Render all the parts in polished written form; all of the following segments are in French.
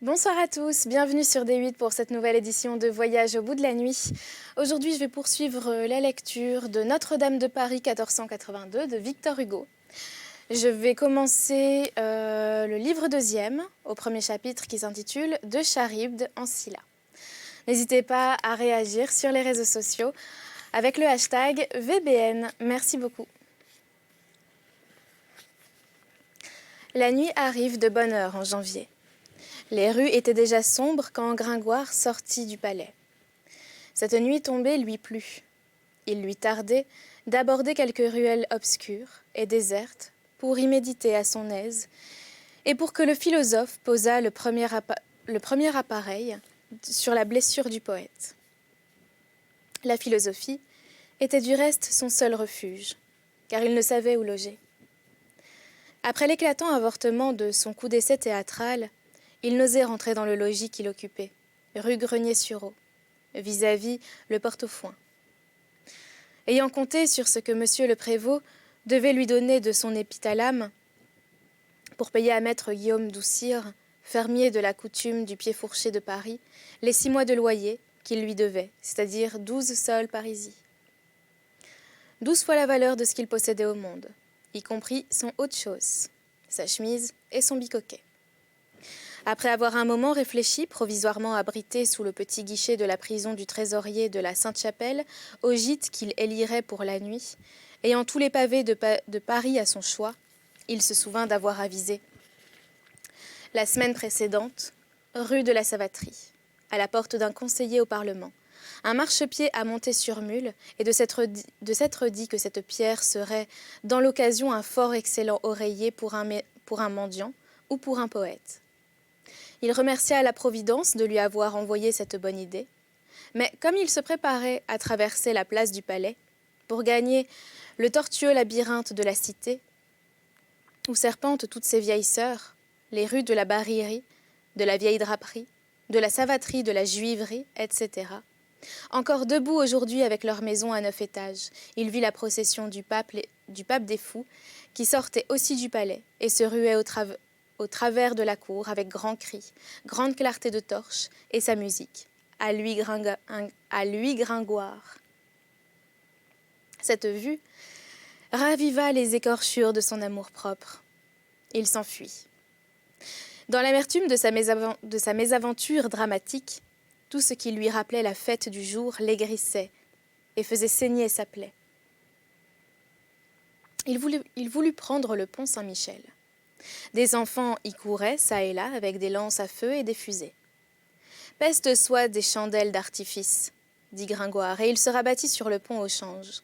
Bonsoir à tous, bienvenue sur D8 pour cette nouvelle édition de Voyage au bout de la nuit. Aujourd'hui, je vais poursuivre la lecture de Notre-Dame de Paris 1482 de Victor Hugo. Je vais commencer le livre deuxième, au premier chapitre qui s'intitule « De Charybde en Scylla ». N'hésitez pas à réagir sur les réseaux sociaux avec le hashtag VBN. Merci beaucoup. La nuit arrive de bonne heure en janvier. Les rues étaient déjà sombres quand Gringoire sortit du palais. Cette nuit tombée lui plut. Il lui tardait d'aborder quelques ruelles obscures et désertes pour y méditer à son aise et pour que le philosophe posât le premier appareil sur la blessure du poète. La philosophie était du reste son seul refuge, car il ne savait où loger. Après l'éclatant avortement de son coup d'essai théâtral, il n'osait rentrer dans le logis qu'il occupait, rue Grenier-sur-Eau, vis-à-vis le porte-au-foin. Ayant compté sur ce que monsieur le prévôt devait lui donner de son épithalame pour payer à maître Guillaume d'Oussire, fermier de la coutume du Pied-Fourché de Paris, les 6 mois de loyer qu'il lui devait, c'est-à-dire 12 sols parisis. 12 fois la valeur de ce qu'il possédait au monde, y compris son haut de chausse, sa chemise et son bicoquet. Après avoir un moment réfléchi, provisoirement abrité sous le petit guichet de la prison du trésorier de la Sainte-Chapelle, au gîte qu'il élirait pour la nuit, ayant tous les pavés de Paris à son choix, il se souvint d'avoir avisé. La semaine précédente, rue de la Savaterie, à la porte d'un conseiller au Parlement, un marchepied à monter sur mule et de s'être dit que cette pierre serait, dans l'occasion, un fort excellent oreiller pour un mendiant ou pour un poète. Il remercia la Providence de lui avoir envoyé cette bonne idée, mais comme il se préparait à traverser la place du Palais pour gagner le tortueux labyrinthe de la cité, où serpentent toutes ces vieilles sœurs, les rues de la Barillerie, de la vieille draperie, de la savaterie, de la juiverie, etc., encore debout aujourd'hui avec leur maison à 9 étages, il vit la procession du pape des fous qui sortait aussi du palais et se ruait au travers de la cour avec grands cris, grande clarté de torches et sa musique. À lui Gringoire. Cette vue raviva les écorchures de son amour-propre. Il s'enfuit. Dans l'amertume de sa mésaventure dramatique, tout ce qui lui rappelait la fête du jour l'aigrissait et faisait saigner sa plaie. Il voulut prendre le pont Saint-Michel. Des enfants y couraient, çà et là, avec des lances à feu et des fusées. « Peste soit des chandelles d'artifice », dit Gringoire, et il se rabattit sur le pont au change.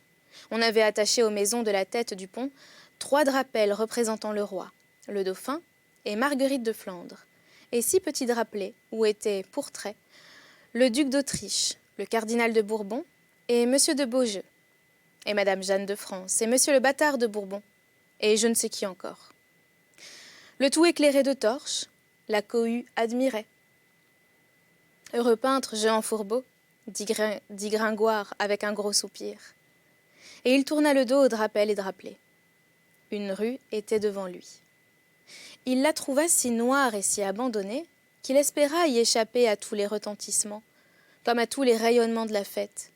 On avait attaché aux maisons de la tête du pont 3 drapels représentant le roi, le dauphin et Marguerite de Flandre, et 6 petits drapelets où étaient pourtraits le duc d'Autriche, le cardinal de Bourbon et monsieur de Beaujeu, et madame Jeanne de France, et monsieur le bâtard de Bourbon, et je ne sais qui encore. Le tout éclairé de torches, la cohue admirait. « Heureux peintre, Jehan Fourbault, dit Gringoire avec un gros soupir. Et il tourna le dos aux drapels et drapelets. Une rue était devant lui. Il la trouva si noire et si abandonnée qu'il espéra y échapper à tous les retentissements, comme à tous les rayonnements de la fête.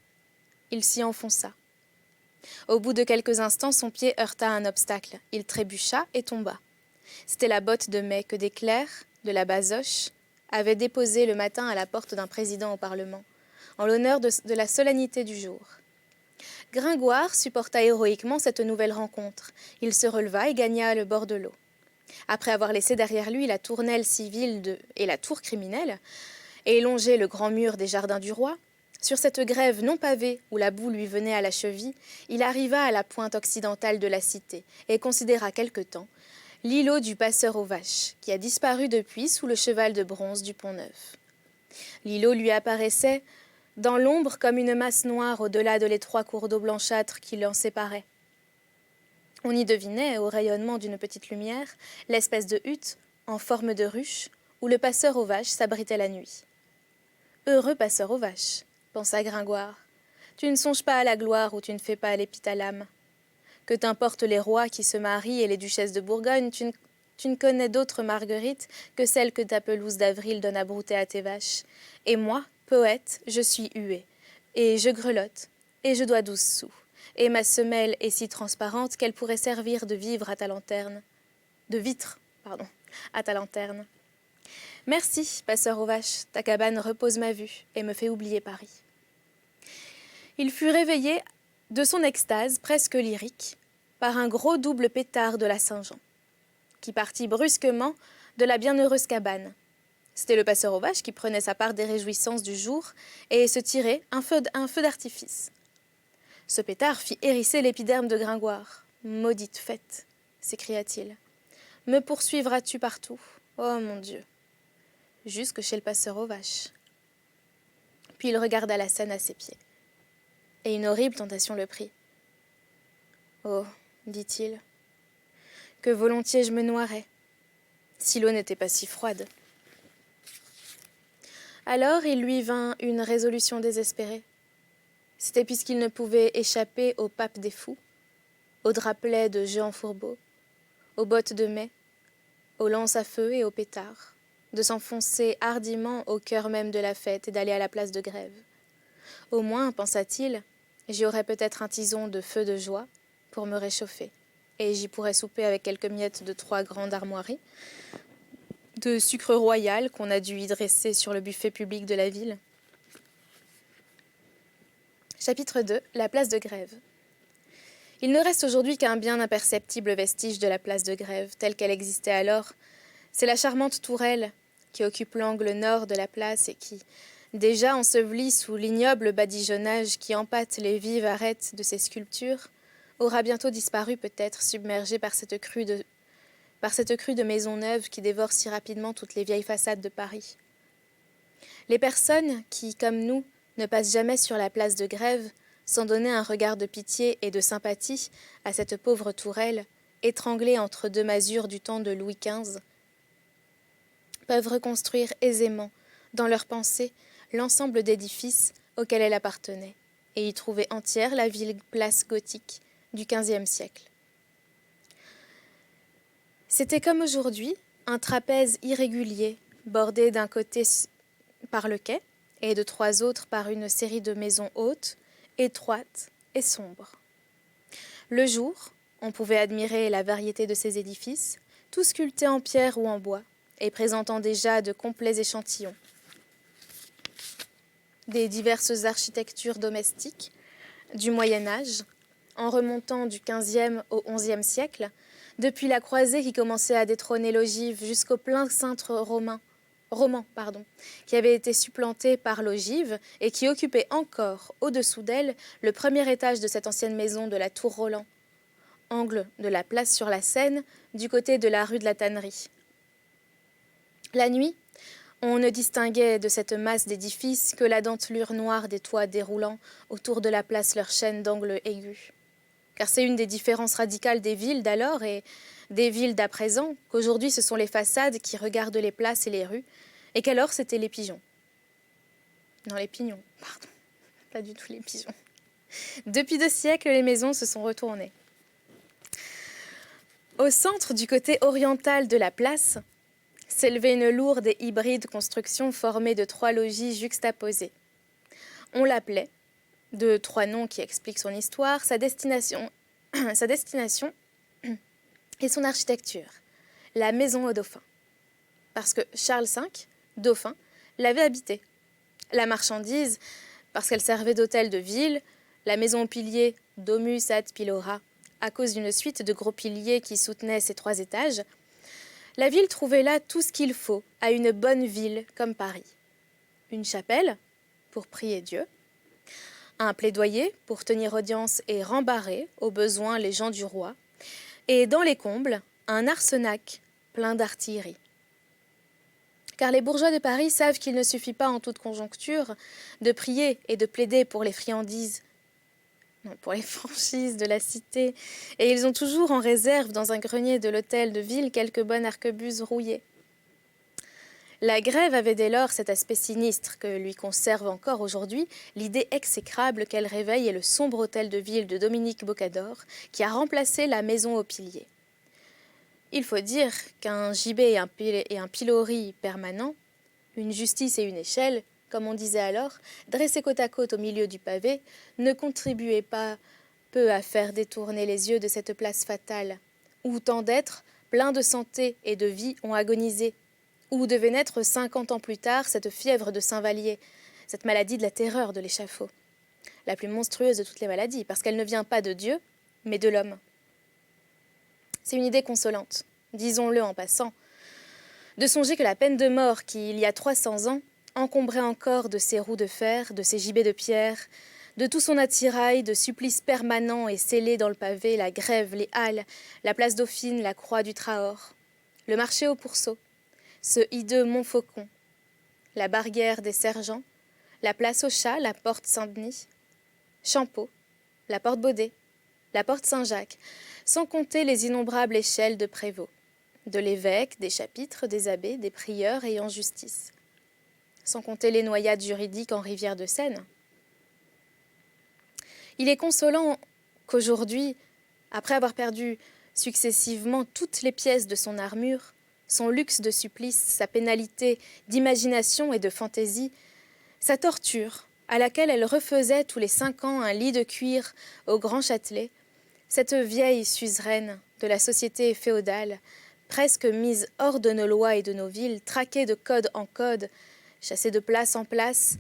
Il s'y enfonça. Au bout de quelques instants, son pied heurta un obstacle. Il trébucha et tomba. C'était la botte de mai que des clercs, de la Basoche, avaient déposée le matin à la porte d'un président au Parlement, en l'honneur de la solennité du jour. Gringoire supporta héroïquement cette nouvelle rencontre. Il se releva et gagna le bord de l'eau. Après avoir laissé derrière lui la tournelle civile et la tour criminelle, et longé le grand mur des jardins du roi, sur cette grève non pavée où la boue lui venait à la cheville, il arriva à la pointe occidentale de la cité et considéra quelque temps l'îlot du passeur aux vaches, qui a disparu depuis sous le cheval de bronze du Pont-Neuf. L'îlot lui apparaissait dans l'ombre comme une masse noire au-delà de l'étroit cours d'eau blanchâtre qui l'en séparait. On y devinait, au rayonnement d'une petite lumière, l'espèce de hutte, en forme de ruche, où le passeur aux vaches s'abritait la nuit. « Heureux passeur aux vaches !» pensa Gringoire. « Tu ne songes pas à la gloire où tu ne fais pas l'épithalame. Que t'importent les rois qui se marient et les duchesses de Bourgogne, tu ne connais d'autre Marguerite que celle que ta pelouse d'avril donne à brouter à tes vaches. Et moi, poète, je suis huée, et je grelotte, et je dois 12 sous. Et ma semelle est si transparente qu'elle pourrait servir de vivre à ta lanterne. De vitre, pardon, à ta lanterne. Merci, passeur aux vaches, ta cabane repose ma vue et me fait oublier Paris. Il fut réveillé de son extase presque lyrique par un gros double pétard de la Saint-Jean, qui partit brusquement de la bienheureuse cabane. C'était le passeur aux vaches qui prenait sa part des réjouissances du jour et se tirait un feu d'artifice. Ce pétard fit hérisser l'épiderme de Gringoire. « Maudite fête !» s'écria-t-il. « Me poursuivras-tu partout? Oh mon Dieu !» Jusque chez le passeur aux vaches. Puis il regarda la scène à ses pieds. Et une horrible tentation le prit. « Oh, dit-il, que volontiers je me noierais, si l'eau n'était pas si froide. » Alors il lui vint une résolution désespérée. C'était puisqu'il ne pouvait échapper au pape des fous, au drapelet de Jehan Fourbault, aux bottes de mai, aux lances à feu et aux pétards, de s'enfoncer hardiment au cœur même de la fête et d'aller à la place de Grève. Au moins, pensa-t-il, j'y aurais peut-être un tison de feu de joie pour me réchauffer, et j'y pourrais souper avec quelques miettes de 3 grandes armoiries, de sucre royal qu'on a dû y dresser sur le buffet public de la ville. Chapitre 2. La place de Grève. Il ne reste aujourd'hui qu'un bien imperceptible vestige de la place de Grève, telle qu'elle existait alors. C'est la charmante tourelle qui occupe l'angle nord de la place et qui, déjà ensevelie sous l'ignoble badigeonnage qui empâte les vives arêtes de ses sculptures, aura bientôt disparu peut-être submergée par cette crue de maisons neuves qui dévore si rapidement toutes les vieilles façades de Paris. Les personnes qui, comme nous, ne passent jamais sur la place de Grève, sans donner un regard de pitié et de sympathie à cette pauvre tourelle, étranglée entre 2 masures du temps de Louis XV, peuvent reconstruire aisément, dans leur pensée, l'ensemble d'édifices auxquels elle appartenait, et y trouver entière la ville place gothique du XVe siècle. C'était comme aujourd'hui un trapèze irrégulier, bordé d'un côté par le quai, et de 3 autres par une série de maisons hautes, étroites et sombres. Le jour, on pouvait admirer la variété de ces édifices, tous sculptés en pierre ou en bois, et présentant déjà de complets échantillons des diverses architectures domestiques du Moyen-Âge, en remontant du XVe au XIe siècle, depuis la croisée qui commençait à détrôner l'ogive jusqu'au plein cintre roman, qui avait été supplanté par l'ogive et qui occupait encore, au-dessous d'elle, le premier étage de cette ancienne maison de la Tour Roland, angle de la place sur la Seine, du côté de la rue de la Tannerie. La nuit, on ne distinguait de cette masse d'édifices que la dentelure noire des toits déroulant autour de la place leur chaîne d'angles aigus. Car c'est une des différences radicales des villes d'alors et des villes d'à présent, qu'aujourd'hui ce sont les façades qui regardent les places et les rues, et qu'alors c'était les pigeons. Non, les pignons, pardon, pas du tout les pigeons. Depuis 2 siècles, les maisons se sont retournées. Au centre, du côté oriental de la place, s'élevait une lourde et hybride construction formée de 3 logis juxtaposés. On l'appelait, de 3 noms qui expliquent son histoire, sa destination et son architecture, la maison au dauphin. Parce que Charles V, dauphin, l'avait habitée. La marchandise, parce qu'elle servait d'hôtel de ville, la maison aux piliers, domus ad pilora, à cause d'une suite de gros piliers qui soutenaient ses 3 étages, la ville trouvait là tout ce qu'il faut à une bonne ville comme Paris. Une chapelle, pour prier Dieu, un plaidoyer pour tenir audience et rembarrer, au besoin, les gens du roi, et dans les combles, un arsenac plein d'artillerie. Car les bourgeois de Paris savent qu'il ne suffit pas en toute conjoncture de prier et de plaider pour les friandises, non, pour les franchises de la cité, et ils ont toujours en réserve dans un grenier de l'hôtel de ville quelques bonnes arquebuses rouillées. La Grève avait dès lors cet aspect sinistre que lui conserve encore aujourd'hui l'idée exécrable qu'elle réveille est le sombre hôtel de ville de Dominique Bocador qui a remplacé la maison aux piliers. Il faut dire qu'un gibet et un pilori permanent, une justice et une échelle, comme on disait alors, dressés côte à côte au milieu du pavé, ne contribuaient pas peu à faire détourner les yeux de cette place fatale, où tant d'êtres, pleins de santé et de vie, ont agonisé, où devait naître 50 ans plus tard cette fièvre de Saint-Vallier, cette maladie de la terreur de l'échafaud, la plus monstrueuse de toutes les maladies, parce qu'elle ne vient pas de Dieu, mais de l'homme. C'est une idée consolante, disons-le en passant, de songer que la peine de mort qui, il y a 300 ans, encombrait encore de ses roues de fer, de ses gibets de pierre, de tout son attirail de supplices permanents et scellés dans le pavé, la grève, les halles, la place Dauphine, la croix du Trahor, le marché aux pourceaux, ce hideux Montfaucon, la barrière des sergents, la place aux chats, la porte Saint-Denis, Champeau, la porte Baudet, la porte Saint-Jacques, sans compter les innombrables échelles de prévôts, de l'évêque, des chapitres, des abbés, des prieurs ayant justice, sans compter les noyades juridiques en rivière de Seine. Il est consolant qu'aujourd'hui, après avoir perdu successivement toutes les pièces de son armure, son luxe de supplice, sa pénalité d'imagination et de fantaisie, sa torture, à laquelle elle refaisait tous les 5 ans un lit de cuir au Grand Châtelet, cette vieille suzeraine de la société féodale, presque mise hors de nos lois et de nos villes, traquée de code en code, chassée de place en place,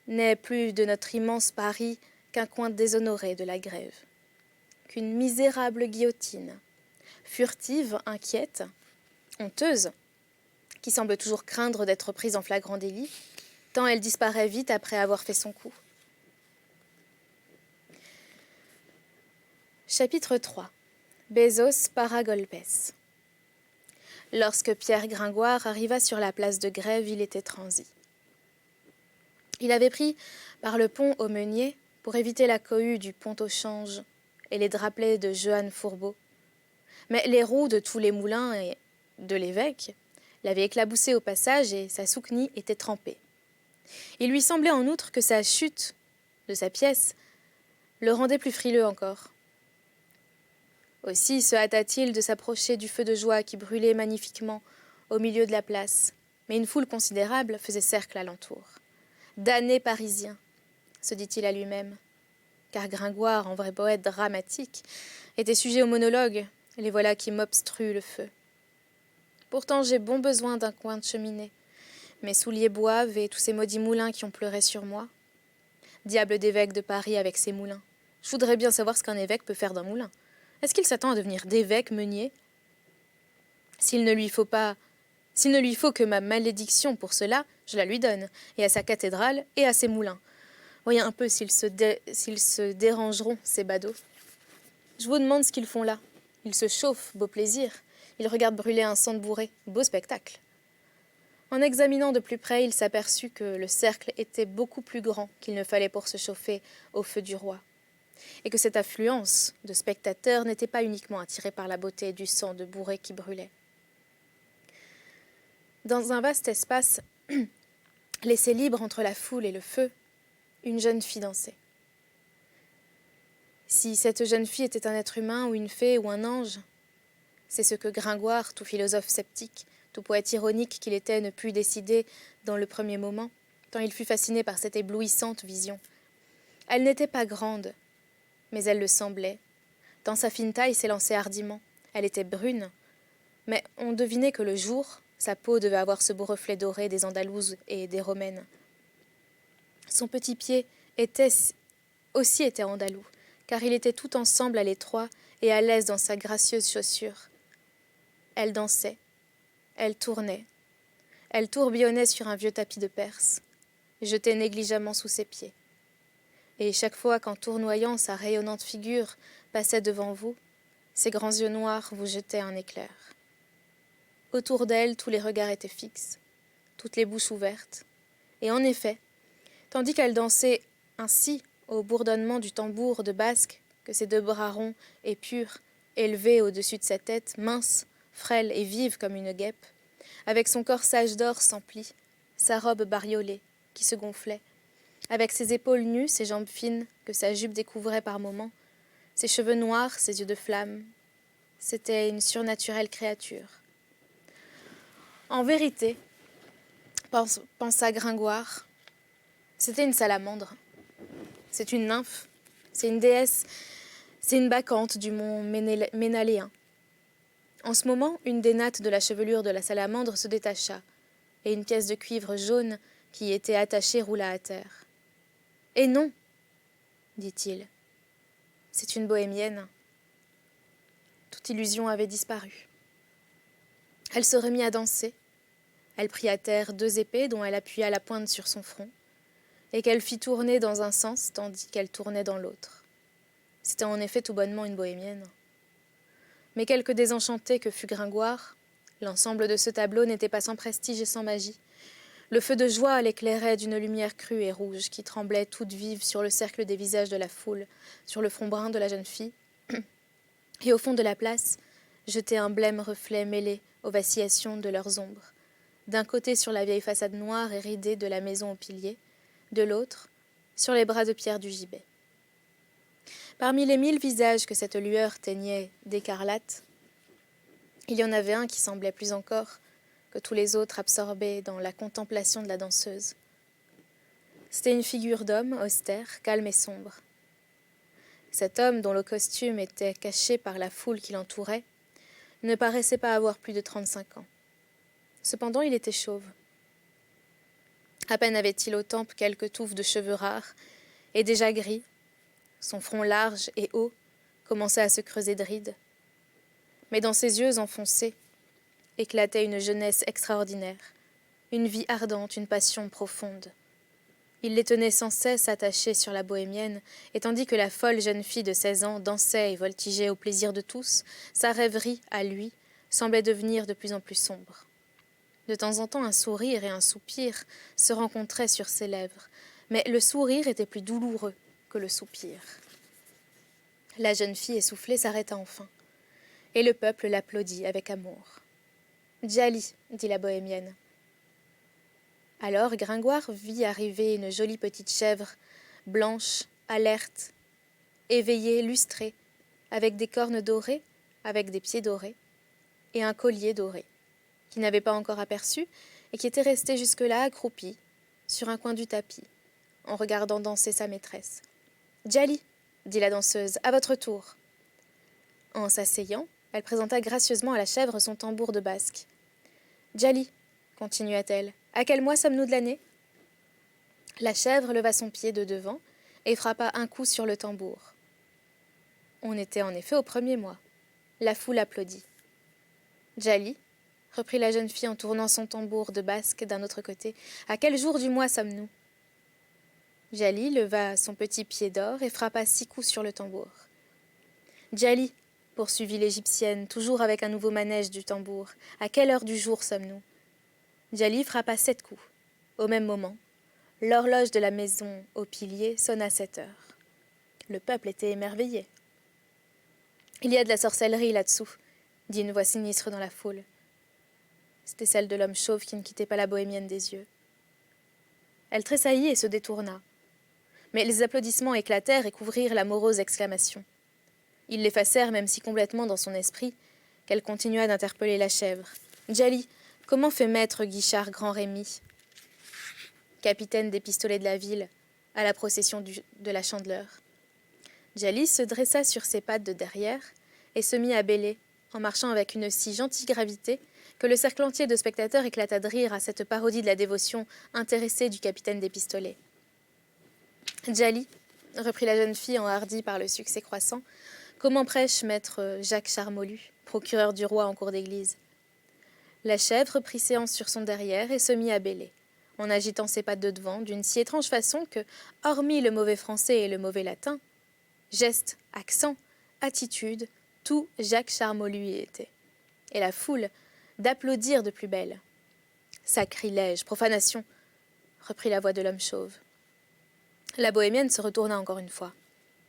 n'est plus de notre immense Paris qu'un coin déshonoré de la grève, qu'une misérable guillotine, furtive, inquiète, honteuse, qui semble toujours craindre d'être prise en flagrant délit, tant elle disparaît vite après avoir fait son coup. Chapitre 3. Bezos Paragolpes. Lorsque Pierre Gringoire arriva sur la place de Grève, il était transi. Il avait pris par le pont au Meunier pour éviter la cohue du pont au Change et les drapelets de Jehan Fourbeau. Mais les roues de tous les moulins et de l'évêque l'avaient éclaboussé au passage et sa souquenille était trempée. Il lui semblait en outre que sa chute de sa pièce le rendait plus frileux encore. Aussi se hâta-t-il de s'approcher du feu de joie qui brûlait magnifiquement au milieu de la place, mais une foule considérable faisait cercle alentour. « Damné Parisien !» se dit-il à lui-même, car Gringoire, en vrai poète dramatique, était sujet au monologue, et les voilà qui m'obstruent le feu. Pourtant j'ai bon besoin d'un coin de cheminée. Mes souliers boivent et tous ces maudits moulins qui ont pleuré sur moi. Diable d'évêque de Paris avec ses moulins. Je voudrais bien savoir ce qu'un évêque peut faire d'un moulin. Est-ce qu'il s'attend à devenir d'évêque meunier ? S'il ne lui faut que ma malédiction pour cela, je la lui donne, et à sa cathédrale et à ses moulins. Voyez un peu s'ils se dérangeront, ces badauds. Je vous demande ce qu'ils font là. Ils se chauffent, beau plaisir. Ils regardent brûler un sang de bourré, beau spectacle. En examinant de plus près, il s'aperçut que le cercle était beaucoup plus grand qu'il ne fallait pour se chauffer au feu du roi, et que cette affluence de spectateurs n'était pas uniquement attirée par la beauté du sang de bourré qui brûlait. Dans un vaste espace, laissé libre entre la foule et le feu, une jeune fille dansait. Si cette jeune fille était un être humain ou une fée ou un ange, c'est ce que Gringoire, tout philosophe sceptique, tout poète ironique qu'il était, ne put décider dans le premier moment, tant il fut fasciné par cette éblouissante vision. Elle n'était pas grande, mais elle le semblait, tant sa fine taille s'élançait hardiment. Elle était brune, mais on devinait que le jour, sa peau devait avoir ce beau reflet doré des Andalouses et des Romaines. Son petit pied aussi était andalou, car il était tout ensemble à l'étroit et à l'aise dans sa gracieuse chaussure. Elle dansait, elle tournait, elle tourbillonnait sur un vieux tapis de Perse, jeté négligemment sous ses pieds. Et chaque fois qu'en tournoyant sa rayonnante figure passait devant vous, ses grands yeux noirs vous jetaient un éclair. Autour d'elle, tous les regards étaient fixes, toutes les bouches ouvertes. Et en effet, tandis qu'elle dansait ainsi au bourdonnement du tambour de basque que ses 2 bras ronds et purs, élevés au-dessus de sa tête, mince, frêle et vive comme une guêpe, avec son corsage d'or sans plis, sa robe bariolée qui se gonflait, avec ses épaules nues, ses jambes fines que sa jupe découvrait par moments, ses cheveux noirs, ses yeux de flamme, c'était une surnaturelle créature. En vérité, pensa Gringoire, c'était une salamandre. C'est une nymphe, c'est une déesse, c'est une bacchante du mont Ménaléen. En ce moment, une des nattes de la chevelure de la salamandre se détacha, et une pièce de cuivre jaune qui y était attachée roula à terre. « Eh non !» dit-il. « C'est une bohémienne. » Toute illusion avait disparu. Elle se remit à danser. Elle prit à terre 2 épées dont elle appuya la pointe sur son front, et qu'elle fit tourner dans un sens tandis qu'elle tournait dans l'autre. C'était en effet tout bonnement une bohémienne. Mais quelque désenchanté que fût Gringoire, l'ensemble de ce tableau n'était pas sans prestige et sans magie. Le feu de joie l'éclairait d'une lumière crue et rouge qui tremblait toute vive sur le cercle des visages de la foule, sur le front brun de la jeune fille, et au fond de la place jetait un blême reflet mêlé aux vacillations de leurs ombres, d'un côté sur la vieille façade noire et ridée de la maison aux piliers, de l'autre sur les bras de pierre du gibet. Parmi les 1000 visages que cette lueur teignait d'écarlate, il y en avait un qui semblait plus encore que tous les autres absorbés dans la contemplation de la danseuse. C'était une figure d'homme austère, calme et sombre. Cet homme, dont le costume était caché par la foule qui l'entourait, ne paraissait pas avoir plus de 35 ans. Cependant, il était chauve. À peine avait-il aux tempes quelques touffes de cheveux rares, et déjà gris, son front large et haut commençait à se creuser de rides. Mais dans ses yeux enfoncés éclatait une jeunesse extraordinaire, une vie ardente, une passion profonde. Il les tenait sans cesse attachés sur la bohémienne, et tandis que la folle jeune fille de 16 ans dansait et voltigeait au plaisir de tous, sa rêverie, à lui, semblait devenir de plus en plus sombre. De temps en temps, un sourire et un soupir se rencontraient sur ses lèvres, mais le sourire était plus douloureux que le soupir. La jeune fille essoufflée s'arrêta enfin, et le peuple l'applaudit avec amour. « Djali » dit la bohémienne. Alors Gringoire vit arriver une jolie petite chèvre, blanche, alerte, éveillée, lustrée, avec des cornes dorées, avec des pieds dorés, et un collier doré, qu'il n'avait pas encore aperçu et qui était resté jusque-là accroupi, sur un coin du tapis, en regardant danser sa maîtresse. « Djali » dit la danseuse, « à votre tour. » En s'asseyant, elle présenta gracieusement à la chèvre son tambour de basque. « Djali » continua-t-elle, « à quel mois sommes-nous de l'année » La chèvre leva son pied de devant et frappa un coup sur le tambour. On était en effet au 1er mois. La foule applaudit. « Djali » reprit la jeune fille en tournant son tambour de basque d'un autre côté, « à quel jour du mois sommes-nous » Djali leva son petit pied d'or et frappa 6 coups sur le tambour. « Djali » poursuivit l'égyptienne, toujours avec un nouveau manège du tambour, « à quelle heure du jour sommes-nous » Djali frappa 7 coups. Au même moment, l'horloge de la maison aux piliers sonna 7 heures. Le peuple était émerveillé. « Il y a de la sorcellerie là-dessous » dit une voix sinistre dans la foule. C'était celle de l'homme chauve qui ne quittait pas la bohémienne des yeux. Elle tressaillit et se détourna. Mais les applaudissements éclatèrent et couvrirent la morose exclamation. Ils l'effacèrent même si complètement dans son esprit qu'elle continua d'interpeller la chèvre. « Djali, comment fait maître Guichard Grand Rémy, capitaine des pistolets de la ville, à la procession de la Chandeleur ?» Djali se dressa sur ses pattes de derrière et se mit à bêler, en marchant avec une si gentille gravité que le cercle entier de spectateurs éclata de rire à cette parodie de la dévotion intéressée du capitaine des pistolets. « Djali, » reprit la jeune fille enhardie par le succès croissant, « comment prêche maître Jacques Charmolue, procureur du roi en cour d'église ?» La chèvre prit séance sur son derrière et se mit à bêler, en agitant ses pattes de devant d'une si étrange façon que, hormis le mauvais français et le mauvais latin, gestes, accents, attitudes, tout Jacques Charmolue y était. Et la foule d'applaudir de plus belle. « Sacrilège, profanation !» reprit la voix de l'homme chauve. La bohémienne se retourna encore une fois.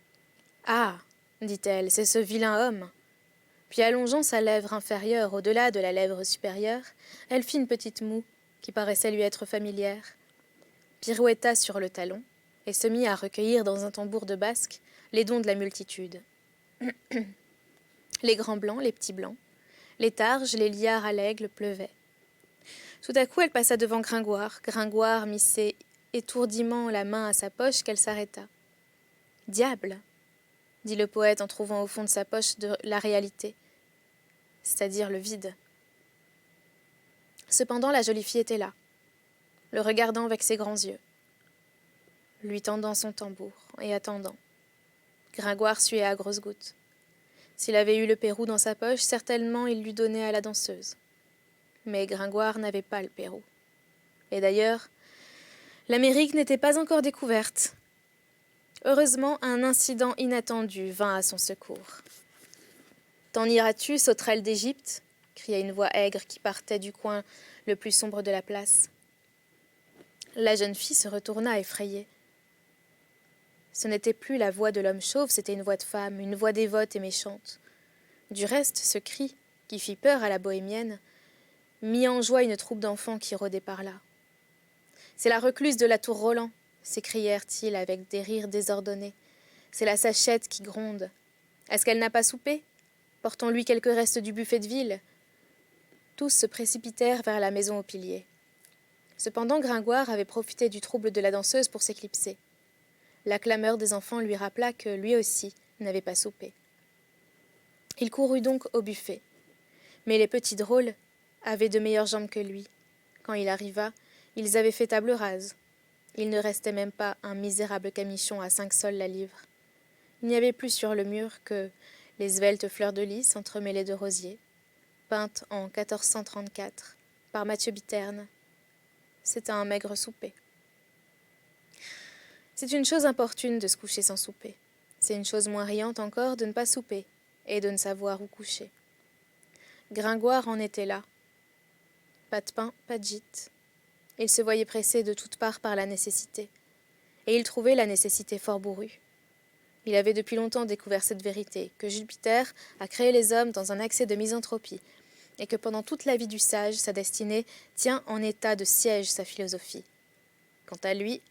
« Ah !» dit-elle, « c'est ce vilain homme !» Puis allongeant sa lèvre inférieure au-delà de la lèvre supérieure, elle fit une petite moue qui paraissait lui être familière, pirouetta sur le talon et se mit à recueillir dans un tambour de basque les dons de la multitude. Les grands blancs, les petits blancs, les targes, les liards à l'aigle pleuvaient. Tout à coup, elle passa devant Gringoire. Gringoire mit si étourdiment la main à sa poche qu'elle s'arrêta. « Diable !» dit le poète en trouvant au fond de sa poche la réalité, c'est-à-dire le vide. Cependant, la jolie fille était là, le regardant avec ses grands yeux, lui tendant son tambour et attendant. Gringoire suait à grosses gouttes. S'il avait eu le Pérou dans sa poche, certainement il l'eût donné à la danseuse. Mais Gringoire n'avait pas le Pérou. Et d'ailleurs, l'Amérique n'était pas encore découverte. Heureusement, un incident inattendu vint à son secours. « T'en iras-tu, sauterelle d'Égypte » cria une voix aigre qui partait du coin le plus sombre de la place. La jeune fille se retourna effrayée. Ce n'était plus la voix de l'homme chauve, c'était une voix de femme, une voix dévote et méchante. Du reste, ce cri, qui fit peur à la bohémienne, mit en joie une troupe d'enfants qui rôdaient par là. « C'est la recluse de la tour Roland !» s'écrièrent-ils avec des rires désordonnés. « C'est la sachette qui gronde. Est-ce qu'elle n'a pas soupé? Portons-lui quelques restes du buffet de ville. » Tous se précipitèrent vers la maison aux piliers. Cependant, Gringoire avait profité du trouble de la danseuse pour s'éclipser. La clameur des enfants lui rappela que lui aussi n'avait pas soupé. Il courut donc au buffet. Mais les petits drôles avaient de meilleures jambes que lui. Quand il arriva, ils avaient fait table rase. Il ne restait même pas un misérable camichon à 5 sols la livre. Il n'y avait plus sur le mur que les sveltes fleurs de lys entremêlées de rosiers, peintes en 1434 par Mathieu Biterne. C'était un maigre souper. C'est une chose importune de se coucher sans souper. C'est une chose moins riante encore de ne pas souper et de ne savoir où coucher. Gringoire en était là. Pas de pain, pas de gîte. Il se voyait pressé de toutes parts par la nécessité. Et il trouvait la nécessité fort bourrue. Il avait depuis longtemps découvert cette vérité, que Jupiter a créé les hommes dans un accès de misanthropie, et que pendant toute la vie du sage, sa destinée tient en état de siège sa philosophie. Quant à lui,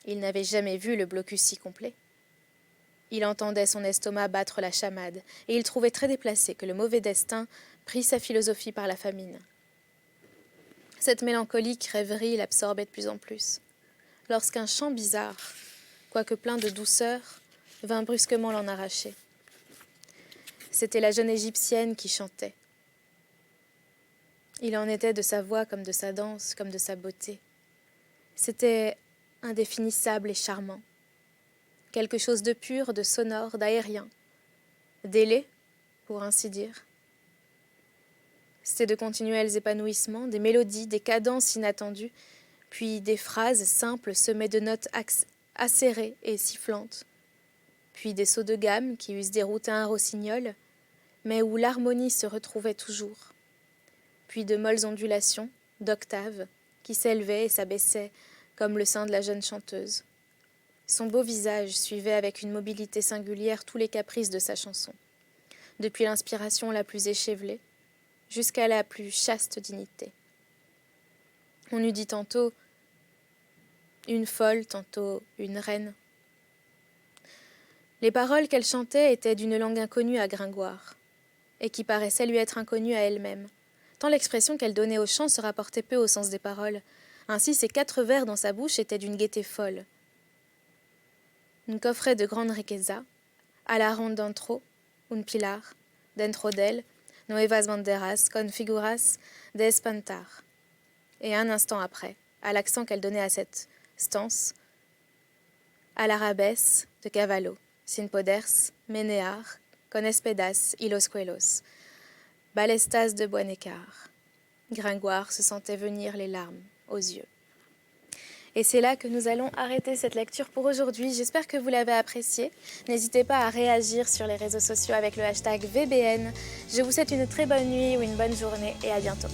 il n'avait jamais vu le blocus si complet. Il entendait son estomac battre la chamade, et il trouvait très déplacé que le mauvais destin prît sa philosophie par la famine. Cette mélancolique rêverie l'absorbait de plus en plus, lorsqu'un chant bizarre, quoique plein de douceur, vint brusquement l'en arracher. C'était la jeune Égyptienne qui chantait. Il en était de sa voix comme de sa danse, comme de sa beauté. C'était indéfinissable et charmant. Quelque chose de pur, de sonore, d'aérien, d'ailé, pour ainsi dire. C'était de continuels épanouissements, des mélodies, des cadences inattendues, puis des phrases simples semées de notes acérées et sifflantes, puis des sauts de gamme qui eussent dérouté un rossignol, mais où l'harmonie se retrouvait toujours, puis de molles ondulations, d'octaves, qui s'élevaient et s'abaissaient comme le sein de la jeune chanteuse. Son beau visage suivait avec une mobilité singulière tous les caprices de sa chanson, depuis l'inspiration la plus échevelée jusqu'à la plus chaste dignité. On eût dit tantôt une folle, tantôt une reine. Les paroles qu'elle chantait étaient d'une langue inconnue à Gringoire, et qui paraissait lui être inconnue à elle-même, tant l'expression qu'elle donnait au chant se rapportait peu au sens des paroles. Ainsi, ces 4 vers dans sa bouche étaient d'une gaieté folle. Un coffret de grande riqueza, a la ronde dentro, un pilar, dentro d'elle, nuevas banderas con figuras de espantar. Et un instant après, à l'accent qu'elle donnait à cette stance, a l'arabes de cavallo, sin poders, menear, con espedas y los cuelos, balestas de Buenecar. Gringoire se sentait venir les larmes aux yeux. Et c'est là que nous allons arrêter cette lecture pour aujourd'hui. J'espère que vous l'avez appréciée. N'hésitez pas à réagir sur les réseaux sociaux avec le hashtag VBN. Je vous souhaite une très bonne nuit ou une bonne journée et à bientôt.